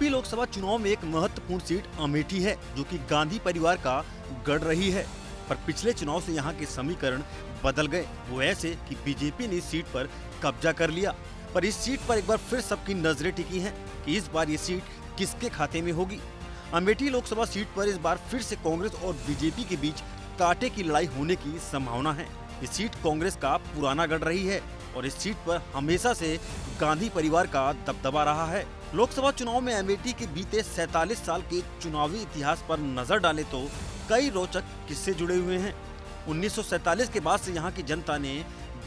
UP Lok Sabha चुनाव में एक महत्वपूर्ण सीट अमेठी है, जो कि गांधी परिवार का गढ़ रही है। पर पिछले चुनाव से यहाँ के समीकरण बदल गए। वो ऐसे कि बीजेपी ने इस सीट पर कब्जा कर लिया। पर इस सीट पर एक बार फिर सबकी नजरें टिकी हैं कि इस बार ये सीट किसके खाते में होगी। अमेठी लोकसभा सीट पर इस बार फिर से कांग्रेस और बीजेपी के बीच कांटे की लड़ाई होने की संभावना है। ये सीट कांग्रेस का पुराना गढ़ रही है और इस सीट पर हमेशा से गांधी परिवार का दबदबा रहा है। लोकसभा चुनाव में अमेठी के बीते 47 साल के चुनावी इतिहास पर नजर डालें तो कई रोचक किस्से जुड़े हुए हैं। 1947 के बाद से यहाँ की जनता ने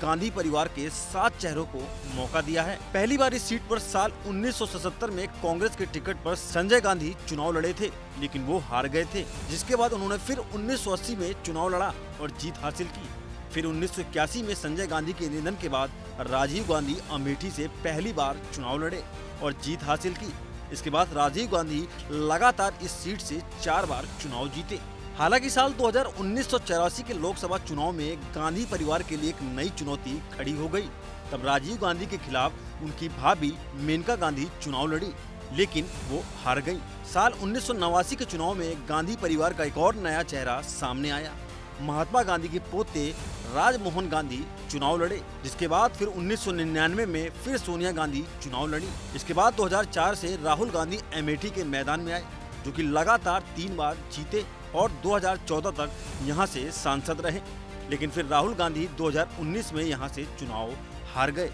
गांधी परिवार के 7 चेहरों को मौका दिया है। पहली बार इस सीट पर साल 1977 में कांग्रेस के टिकट पर संजय गांधी चुनाव लड़े थे, लेकिन वो हार गए थे। जिसके बाद उन्होंने फिर 1980 में चुनाव लड़ा और जीत हासिल की। फिर 1981 में संजय गांधी के निधन के बाद राजीव गांधी अमेठी से पहली बार चुनाव लड़े और जीत हासिल की। इसके बाद राजीव गांधी लगातार इस सीट से 4 बार चुनाव जीते। हालांकि साल 1984 के लोकसभा चुनाव में गांधी परिवार के लिए एक नई चुनौती खड़ी हो गई। तब राजीव गांधी के खिलाफ उनकी भाभी मेनका गांधी चुनाव लड़ी, लेकिन वो हार गई। साल 1989 के चुनाव में गांधी परिवार का एक और नया चेहरा सामने आया। महात्मा गांधी के पोते राजमोहन गांधी चुनाव लड़े। जिसके बाद फिर 1999 में फिर सोनिया गांधी चुनाव लड़ी। इसके बाद 2004 से राहुल गांधी अमेठी के मैदान में आए, जो कि लगातार 3 बार जीते और 2014 तक यहां से सांसद रहे। लेकिन फिर राहुल गांधी 2019 में यहां से चुनाव हार गए।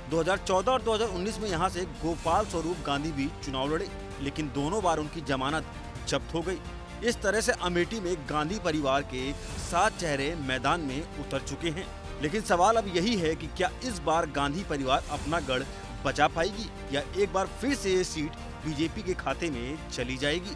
2014 और 2019 में यहां से गोपाल स्वरूप गांधी भी चुनाव लड़े, लेकिन दोनों बार उनकी जमानत जब्त हो गई। इस तरह से अमेठी में गांधी परिवार के 7 चेहरे मैदान में उतर चुके हैं। लेकिन सवाल अब यही है कि क्या इस बार गांधी परिवार अपना गढ़ बचा पाएगी या एक बार फिर से ये सीट बीजेपी के खाते में चली जाएगी।